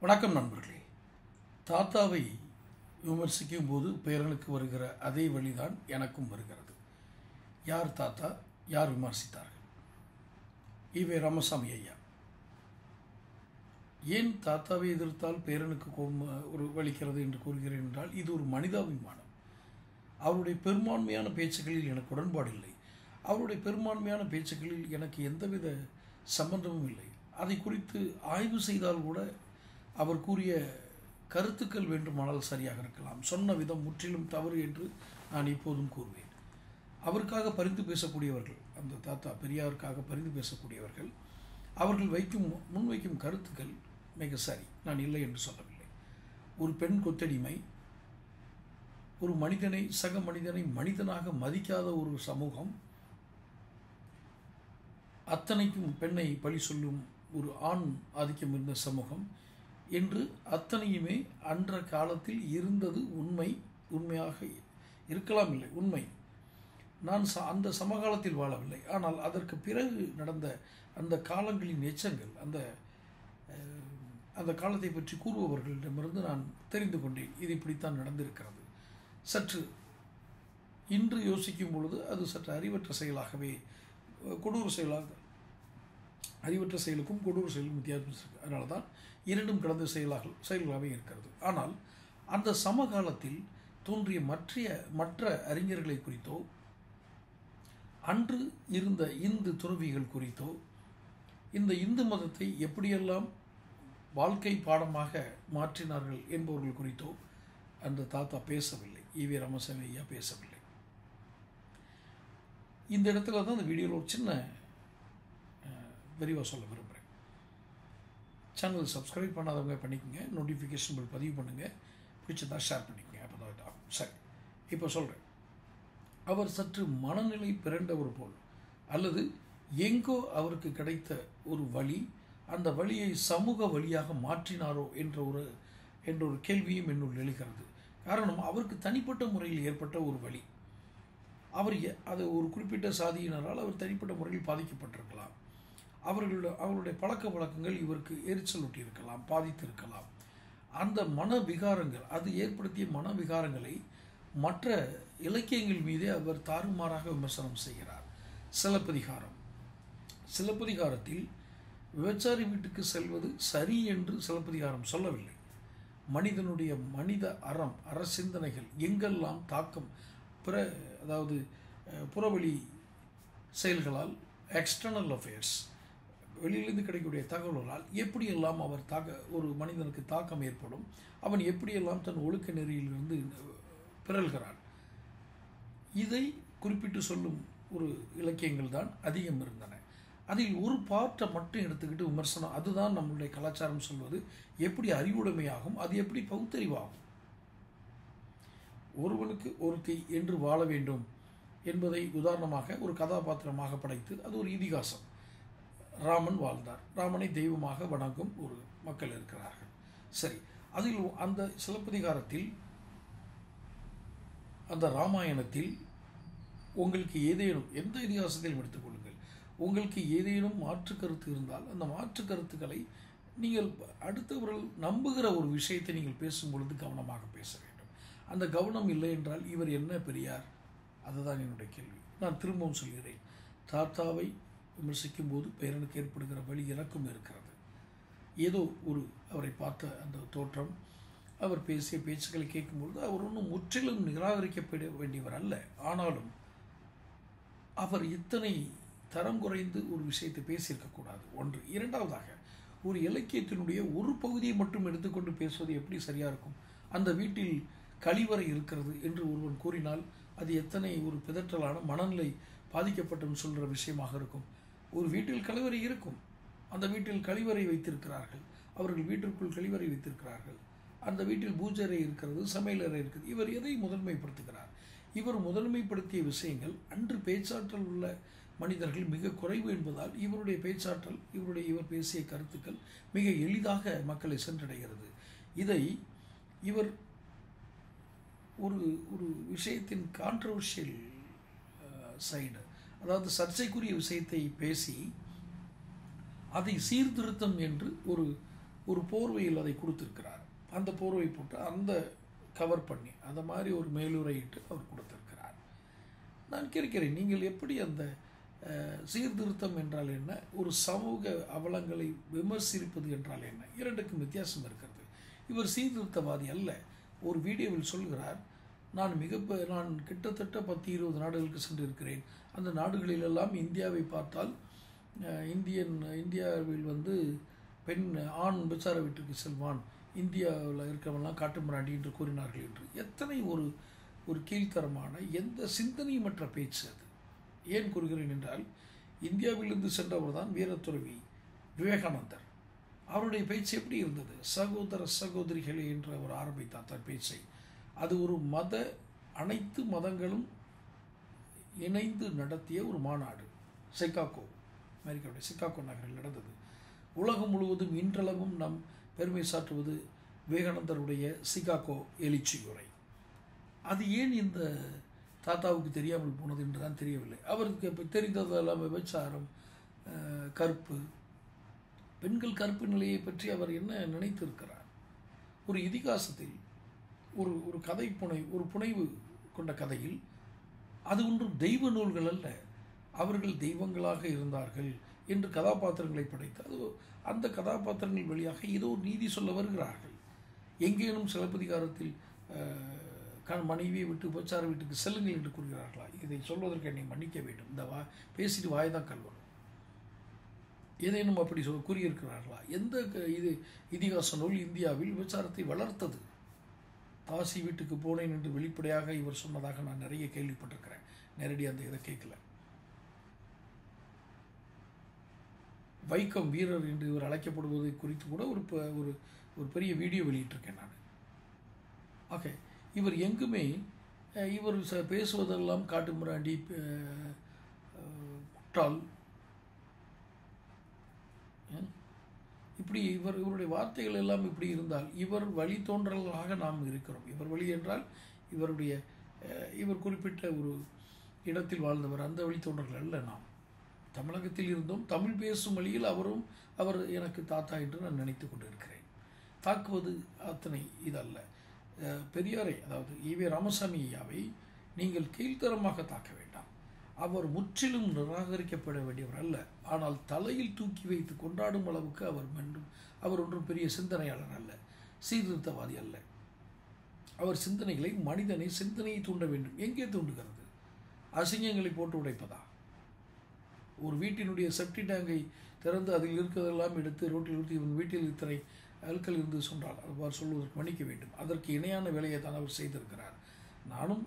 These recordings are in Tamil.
வணக்கம் நண்பர்களே. தாத்தாவை விமர்சிக்கும் போது பேரனுக்கு வருகிற அதே வழிதான் எனக்கும் வருகிறது. யார் தாத்தா, யார் விமர்சித்தார்கள்? ஈவே ராமசாமி ஐயா. ஏன் தாத்தாவை எதிர்த்தால் பேரனுக்கு ஒரு வலிக்கிறது என்று கூறுகிறேன் என்றால், இது ஒரு மனிதாபிமானம். அவருடைய பெரும்பான்மையான பேச்சுக்களில் எனக்கு உடன்பாடு இல்லை. அவருடைய பெரும்பான்மையான பேச்சுக்களில் எனக்கு எந்தவித சம்பந்தமும் இல்லை. அதை குறித்து ஆய்வு செய்தால் கூட அவர் கூறிய கருத்துக்கள் வேண்டுமானால் சரியாக இருக்கலாம். சொன்ன விதம் முற்றிலும் தவறு என்று நான் எப்போதும் கூறுவேன். அவருக்காக பரிந்து பேசக்கூடியவர்கள், அந்த தாத்தா பெரியாருக்காக பரிந்து பேசக்கூடியவர்கள், அவர்கள் முன்வைக்கும் கருத்துக்கள் மிக சரி. நான் இல்லை என்று சொல்லவில்லை. ஒரு பெண் கொத்தடிமை, ஒரு மனிதனை, சக மனிதனை மனிதனாக மதிக்காத ஒரு சமூகம், அத்தனைக்கும் பெண்ணை பழி சொல்லும் ஒரு ஆண் ஆதிக்கம் இருந்த சமூகம் என்று அத்தனையுமே அன்ற காலத்தில் இருந்தது. உண்மையாக இருக்கலாம், இல்லை உண்மை. நான் அந்த சமகாலத்தில் வாழவில்லை. ஆனால் அதற்கு பிறகு நடந்த அந்த காலங்களின் எச்சங்கள், அந்த காலத்தை பற்றி கூறுபவர்களிடமிருந்து நான் தெரிந்து கொண்டேன். இது இப்படித்தான் நடந்திருக்கிறது. சற்று இன்று யோசிக்கும் பொழுது அது சற்று அறிவற்ற செயலாகவே, கொடூர செயலாக, அறிவற்ற செயலுக்கும் கொடூர செயலுக்கும் வித்தியாசம் இருக்குது. அதனால தான் இரண்டும் கலந்த செயல்களாகவே இருக்கிறது. ஆனால் அந்த சமகாலத்தில் தோன்றிய மற்ற அறிஞர்களை குறித்தோ, அன்று இருந்த இந்து துறவிகள் குறித்தோ, இந்த இந்து மதத்தை எப்படியெல்லாம் வாழ்க்கை பாடமாக மாற்றினார்கள் என்பவர்கள் குறித்தோ அந்த தாத்தா பேசவில்லை. ஈவே ராமசாமி ஐயா பேசவில்லை. இந்த இடத்துல தான் இந்த வீடியோவில் ஒரு சின்ன விரிவாக சொல்ல விரும்புகிறேன். சேனல் சப்ஸ்கிரைப் பண்ணாதவங்க பண்ணிக்கோங்க, நோட்டிஃபிகேஷன் பில் பதிவு பண்ணுங்கள், பிடிச்சதாக ஷேர் பண்ணிக்கோங்க. அப்போ தான் ஆகும். சரி, இப்போ சொல்கிறேன். அவர் சற்று மனநிலை பிறண்டவர் போல், அல்லது எங்கோ அவருக்கு கிடைத்த ஒரு வழி, அந்த வழியை சமூக வழியாக மாற்றினாரோ என்ற ஒரு கேள்வியும் என்னுள் எழுகிறது. காரணம், அவருக்கு தனிப்பட்ட முறையில் ஏற்பட்ட ஒரு வழி. அது ஒரு குறிப்பிட்ட சாதியினரால் அவர் தனிப்பட்ட முறையில் பாதிக்கப்பட்டிருக்கலாம். அவர்களுடைய பழக்க வழக்கங்கள் இவருக்கு எரிச்சல் ஊட்டியிருக்கலாம், பாதித்திருக்கலாம். அந்த மனவிகாரங்கள், அது ஏற்படுத்திய மனவிகாரங்களை மற்ற இலக்கியங்கள் மீதே அவர் தாறுமாறாக விமர்சனம் செய்கிறார். சிலப்பதிகாரத்தில் விபச்சாரி வீட்டுக்கு செல்வது சரி என்று சிலப்பதிகாரம் சொல்லவில்லை. மனிதனுடைய மனித அறசிந்தனைகள் எங்கெல்லாம் தாக்கம், அதாவது புறவழி செயல்களால், எக்ஸ்டர்னல் அஃபேர்ஸ், வெளியிலிருந்து கிடைக்கக்கூடிய தகவல்களால் எப்படியெல்லாம் ஒரு மனிதனுக்கு தாக்கம் ஏற்படும், அவன் எப்படியெல்லாம் தன் ஒழுக்க நெறியிலிருந்து பிறழ்கிறான், இதை குறிப்பிட்டு சொல்லும் ஒரு இலக்கியங்கள் தான் அதிகம் இருந்தன. அதில் ஒரு பாட்டை மட்டும் எடுத்துக்கிட்டு விமர்சனம், அதுதான் நம்மளுடைய கலாச்சாரம் சொல்வது எப்படி அறிவுடைமையாகும், அது எப்படி பகுத்தறிவாகும். ஒருவனுக்கு ஒருத்தி என்று வாழ வேண்டும் என்பதை உதாரணமாக ஒரு கதாபாத்திரமாக படைத்து, அது ஒரு இதிகாசம். ராமன் வாழ்ந்தார். ராமனை தெய்வமாக வணங்கும் ஒரு மக்கள் இருக்கிறார்கள். சரி, அதில் அந்த சிலப்பதிகாரத்தில், அந்த ராமாயணத்தில் உங்களுக்கு ஏதேனும், எந்த இதிகாசத்தையும் எடுத்துக்கொள்ளுங்கள், உங்களுக்கு ஏதேனும் மாற்று கருத்து இருந்தால் அந்த மாற்று கருத்துக்களை நீங்கள் அடுத்தவர்கள் நம்புகிற ஒரு விஷயத்தை நீங்கள் பேசும் பொழுது கவனமாக பேச வேண்டும். அந்த கவனம் இல்லை என்றால் இவர் என்ன பெரியார்? அதுதான் என்னுடைய கேள்வி. நான் திரும்பவும் சொல்கிறேன், தாத்தாவை விமர்சிக்கும் போது பேரனுக்கு ஏற்படுகிற வழி எனக்கும் இருக்கிறது. ஏதோ அவரை பார்த்த அந்த தோற்றம், அவர் பேசிய பேச்சுக்களை கேட்கும்பொழுது அவர் ஒன்றும் முற்றிலும் நிராகரிக்கப்பட வேண்டியவர் அல்ல. ஆனாலும் அவர் இத்தனை தரம் குறைந்து ஒரு விஷயத்தை பேசியிருக்கக்கூடாது. ஒன்று. இரண்டாவதாக, ஒரு இலக்கியத்தினுடைய ஒரு பகுதியை மட்டும் எடுத்துக்கொண்டு பேசுவது எப்படி சரியாக இருக்கும்? அந்த வீட்டில் கழிவறை இருக்கிறது என்று ஒருவன் கூறினால் அது எத்தனை ஒரு பிதற்றலான மனநிலை பாதிக்கப்பட்டவன் சொல்கிற விஷயமாக இருக்கும். ஒரு வீட்டில் கழிவறை இருக்கும், அந்த வீட்டில் கழிவறை வைத்திருக்கிறார்கள், அவர்கள் வீட்டிற்குள் கழிவறை வைத்திருக்கிறார்கள், அந்த வீட்டில் பூஜை அறை இருக்கிறது, சமையலறை இருக்குது. இவர் எதை முதன்மைப்படுத்துகிறார்? இவர் முதன்மைப்படுத்திய விஷயங்கள் அன்று பேச்சாற்றல் உள்ள மனிதர்கள் மிக குறைவு என்பதால் இவருடைய பேச்சாற்றல், இவர் பேசிய கருத்துக்கள் மிக எளிதாக மக்களை சென்றடைகிறது. இதை இவர் ஒரு விஷயத்தின் கான்ட்ரவர்ஷியல் சைடு, அதாவது சர்ச்சைக்குரிய விஷயத்தை பேசி அதை சீர்திருத்தம் என்று ஒரு போர்வையில் அதை கொடுத்திருக்கிறார். அந்த போர்வை போட்டு அந்த கவர் பண்ணி அந்த மாதிரி ஒரு மேலுரையிட்டு அவர் கொடுத்திருக்கிறார். நான் கேட்கிறேன், நீங்கள் எப்படி அந்த சீர்திருத்தம் என்றால் என்ன, ஒரு சமூக அவலங்களை விமர்சிப்பது என்றால் என்ன, இரண்டுக்கும் வித்தியாசம் இருக்கிறது. இவர் சீர்திருத்தவாதி அல்ல. ஒரு வீடியோவில் சொல்கிறார், நான் கிட்டத்தட்ட 10-20 நாடுகளுக்கு சென்றிருக்கிறேன். அந்த நாடுகளிலெல்லாம் இந்தியாவை பார்த்தால் இந்தியாவில் ஆண் விபச்சார வீட்டுக்கு செல்வான், இந்தியாவில் இருக்கிறவெல்லாம் காட்டுமிராண்டி என்று கூறினார்கள் என்று. எத்தனை ஒரு கீழ்த்தரமான எந்த சிந்தனையுமற்ற பேச்சு அது. ஏன் கூறுகிறேன் என்றால், இந்தியாவிலிருந்து சென்றவர் தான் வீரத்துறவி விவேகானந்தர். அவருடைய பேச்சு எப்படி இருந்தது? சகோதர சகோதரிகளே என்று அவர் ஆரம்பித்தார் தன் பேச்சை. அது ஒரு அனைத்து மதங்களும் இணைந்து நடத்திய ஒரு மாநாடு. சிகாகோ, அமெரிக்காவுடைய சிகாகோ நகரில் நடந்தது. உலகம் முழுவதும் இன்றளவும் நம் பெருமை சாற்றுவது விவேகானந்தருடைய சிகாகோ எழுச்சியுரை. அது ஏன் இந்த தாத்தாவுக்கு தெரியாமல் போனது என்று தான் தெரியவில்லை. அவருக்கு இப்போ தெரிந்ததெல்லாம் விபச்சாரம், கற்பு, பெண்கள் கற்பு நிலையை பற்றி அவர் என்ன நினைத்திருக்கிறார்? ஒரு இதிகாசத்தில் ஒரு கதை ஒரு புனைவு கொண்ட கதையில் அது ஒன்றும் தெய்வ நூல்கள் அல்ல, அவர்கள் தெய்வங்களாக இருந்தார்கள் என்று கதாபாத்திரங்களை படைத்து அந்த கதாபாத்திரங்கள் வழியாக ஏதோ ஒரு நீதி சொல்ல வருகிறார்கள். எங்கேனும் சிலப்பதிகாரத்தில் மனைவியை விட்டு உபச்சார வீட்டுக்கு செல்லுங்கள் என்று கூறுகிறார்களா? இதை சொல்வதற்கு என்னை மன்னிக்க வேண்டும். இந்த பேசிட்டு வாய் தான் கல்வரும். ஏதேனும் அப்படி கூறியிருக்கிறார்களா? எந்த இதிகாச நூல் இந்தியாவில் விபச்சாரத்தை வளர்த்தது? தாசி வீட்டுக்கு போனேன் என்று வெளிப்படையாக இவர் சொன்னதாக நான் நிறைய கேள்விப்பட்டிருக்கிறேன். நேரடியாக அந்த இதை கேட்கல. வைக்கம் வீரர் என்று இவர் அழைக்கப்படுவதை குறித்து கூட ஒரு பெரிய வீடியோ வெளியிட்டிருக்கேன் நான். ஓகே, இவர் எங்குமே இவர் பேசுவதெல்லாம் காட்டுமிராண்டி, முட்டாள், இப்படி இவருடைய வார்த்தைகள் எல்லாம் இப்படி இருந்தால் இவர் வழித்தோன்றலாக நாம் இருக்கிறோம். இவர் வழி என்றால் இவர் குறிப்பிட்ட ஒரு இடத்தில் வாழ்ந்தவர், அந்த வழித்தோன்றல் அல்ல. நாம் தமிழகத்தில் இருந்தோம், தமிழ் பேசும் வழியில் அவர் எனக்கு தாத்தா என்று நான் நினைத்து கொண்டு இருக்கிறேன். தாக்குவது அத்தனை இதல்ல. பெரியாரை, அதாவது ஈவே ராமசாமி ஐயாவை நீங்கள் கீழ்த்தரமாக தாக்க வேண்டாம். அவர் முற்றிலும் நிராகரிக்கப்பட வேண்டியவர் அல்ல. ஆனால் தலையில் தூக்கி வைத்து கொண்டாடும் அளவுக்கு அவர் ஒன்றும் பெரிய சிந்தனையாளர் அல்ல, சீர்திருத்தவாதி அல்ல. அவர் மனிதனை சிந்தனையை தூண்ட வேண்டும். எங்கே தூண்டுகிறது? அசிங்கங்களை போட்டு உடைப்பதா? ஒரு வீட்டினுடைய செப்டி டேங்கை திறந்து அதில் இருக்கிறதெல்லாம் எடுத்து ரோட்டில் ஊற்றி இவன் வீட்டில் இத்தனை அழுக்கள் இருந்து சொன்னால் அவர் சொல்வதற்கு மன்னிக்க வேண்டும். அதற்கு இணையான வேலையை தான் அவர் செய்திருக்கிறார். நானும்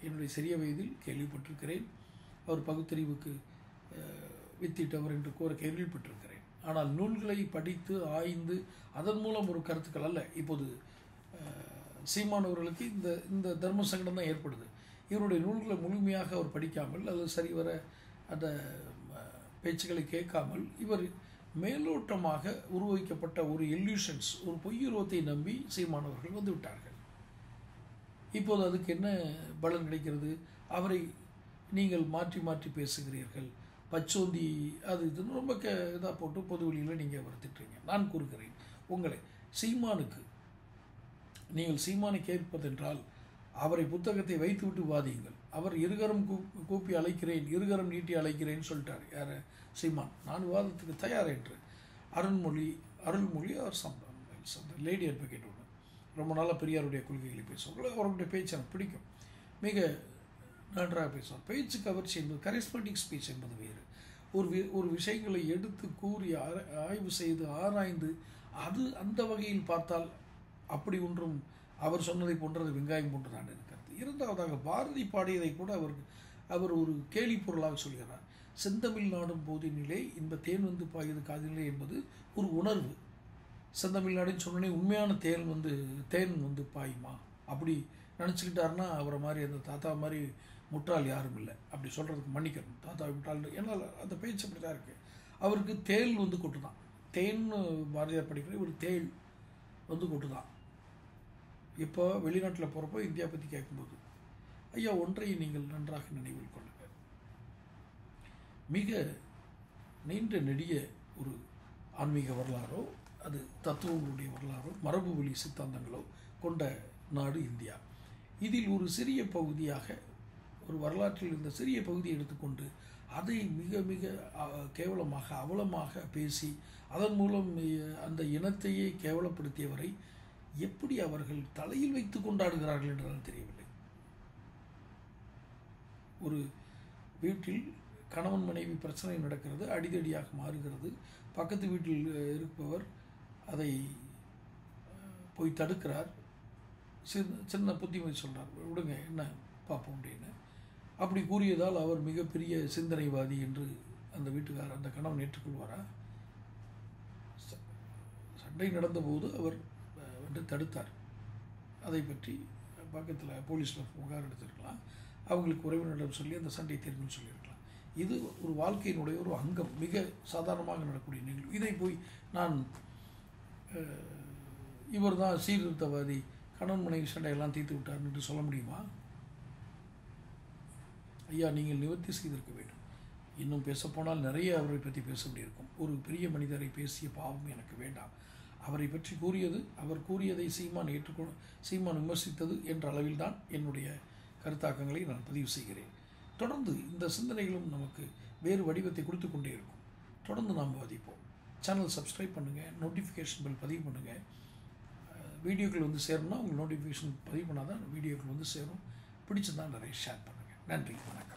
என்னுடைய சிறிய வயதில் கேள்விப்பட்டிருக்கிறேன். அவர் பகுத்தறிவுக்கு வித்திட்டவர் என்று கூற கேள்விப்பட்டிருக்கிறேன். ஆனால் நூல்களை படித்து ஆய்ந்து அதன் மூலம் ஒரு கருத்துக்கள் அல்ல. இப்போது சீமானவர்களுக்கு இந்த தர்ம சங்கடம் தான் ஏற்படுது. இவருடைய நூல்களை முழுமையாக அவர் படிக்காமல் அல்லது சரிவர அந்த பேச்சுக்களை கேட்காமல் இவர் மேலோட்டமாக உருவாக்கப்பட்ட ஒரு எல்யூஷன்ஸ், ஒரு பொய்யுருவத்தை நம்பி சீமானவர்கள் வந்துவிட்டார்கள். இப்போது அதுக்கு என்ன பலன் கிடைக்கிறது? அவரை நீங்கள் மாற்றி மாற்றி பேசுகிறீர்கள், பச்சோந்தி அது இதுன்னு ரொம்ப இதாக போட்டு பொது வழியில் நீங்கள் வருத்திட்டுறீங்க. நான் கூறுகிறேன், உங்களை நீங்கள் சீமானை கேட்பதென்றால் அவரை புத்தகத்தை வைத்துவிட்டு வாதியுங்கள். அவர் இருகரம் கூப்பி அழைக்கிறேன், இருகரம் நீட்டி அழைக்கிறேன்னு சொல்லிட்டார். யார்? சீமான். நான் விவாதத்துக்கு தயார் என்று. அருள்மொழி அவர் லேடி அட்வொகேட் ஒன்று ரொம்ப நாளாக பெரியாருடைய கொள்கைகளை பேசுவாங்க. அவருடைய பேச்சு எனக்கு பிடிக்கும், மிக நன்றாக பேசுவார். பேச்சு கவர்ச்சி என்பது கரிஸ்மேட்டிக் ஸ்பீச் என்பது வேறு. ஒரு விஷயங்களை எடுத்து கூறி ஆய்வு செய்து ஆராய்ந்து அது அந்த வகையில் பார்த்தால் அப்படி ஒன்றும் அவர் சொன்னதை போன்றது வெங்காயம் போன்று தான் இருக்கிறது. இரண்டாவதாக பாரதி பாடியதை கூட அவர் ஒரு கேலி பொருளாக சொல்கிறார். செந்தமிழ் நாடும் போதினிலே இந்த தேன் வந்து பாயுது காதிலே என்பது ஒரு உணர்வு. செந்தமிழ்நாடுன்னு சொன்னோடனே உண்மையான தேன் வந்து பாயுமா அப்படி நினச்சிக்கிட்டாருன்னா அவரை மாதிரி அந்த தாத்தா மாதிரி முட்டாள் யாரும் இல்லை. அப்படி சொல்கிறதுக்கு மன்னிக்கணும், தாத்தா முட்டாள். ஏன்னால் அந்த பேச்சு அப்படி தான் இருக்குது. அவருக்கு தேள் வந்து கொட்டு தான். தேன்னு பாரதியார் படிக்கிற ஒரு தேள் வந்து கொட்டு தான். இப்போ வெளிநாட்டில் போகிறப்போ இந்தியா பற்றி கேட்கும்போது, ஐயா ஒன்றை நீங்கள் நன்றாக நினைவில் கொள்ளுங்கள். மிக நீண்ட நெடிய ஒரு ஆன்மீக வரலாறோ அது தத்துவங்களுடைய வரலாறோ மரபு வழி சித்தாந்தங்களோ கொண்ட நாடு இந்தியா. இதில் ஒரு சிறிய பகுதியாக, ஒரு வரலாற்றில் இந்த சிறிய பகுதியை எடுத்துக்கொண்டு அதை மிக மிக கேவலமாக அவலமாக பேசி அதன் மூலம் அந்த இனத்தையே கேவலப்படுத்தியவரை எப்படி அவர்கள் தலையில் வைத்து கொண்டாடுகிறார்கள் என்றுதான் தெரியவில்லை. ஒரு வீட்டில் கணவன் மனைவி பிரச்சனை நடக்கிறது, அடிதடியாக மாறுகிறது. பக்கத்து வீட்டில் இருப்பவர் அதை போய் தடுக்கிறார். சின்ன புத்திமதி சொல்கிறார், விடுங்க என்ன பார்ப்போம் அப்படின்னு. அப்படி கூறியதால் அவர் மிகப்பெரிய சிந்தனைவாதி என்று அந்த வீட்டுக்காரர், அந்த கணவன் ஏற்றுக்கொள்வாரா? சண்டை நடந்தபோது அவர் வந்து தடுத்தார். அதை பற்றி பக்கத்தில் போலீஸில் புகார் எடுத்திருக்கலாம், அவங்களுக்கு உறவினரிடம் சொல்லி அந்த சண்டை தீர்வுன்னு சொல்லியிருக்கலாம். இது ஒரு வாழ்க்கையினுடைய ஒரு அங்கம், மிக சாதாரணமாக நடக்கக்கூடிய நிகழ்வு. இதை போய் நான் இவர் தான் சீர்திருத்தவாதி, கணவன் மனைவி சண்டையெல்லாம் தீர்த்து விட்டார் என்று சொல்ல முடியுமா? ஐயா, நீங்கள் நிவர்த்தி செய்திருக்க வேண்டும். இன்னும் பேசப்போனால் நிறைய அவரை பற்றி பேச வேண்டியிருக்கும். ஒரு பெரிய மனிதரை பேசிய பாவம் எனக்கு வேண்டாம். அவரை பற்றி கூறியது, அவர் கூறியதை சீமான் விமர்சித்தது என்ற அளவில் தான் என்னுடைய கருத்தாக்கங்களை நான் பதிவு செய்கிறேன். தொடர்ந்து இந்த சிந்தனைகளும் நமக்கு வேறு வடிவத்தை கொடுத்து கொண்டே இருக்கும். தொடர்ந்து நாம் விவாதிப்போம். சேனல் சப்ஸ்கிரைப் பண்ணுங்கள், நோட்டிஃபிகேஷன் பில் பதிவு பண்ணுங்கள். வீடியோக்கள் வந்து சேரணும்னா உங்களுக்கு நோட்டிஃபிகேஷன் பதிவு பண்ணால் தான் வீடியோக்கள் வந்து சேரும். பிடிச்சதான் நிறைய ஷேர் பண்ணுங்கள். நன்றி, வணக்கம்.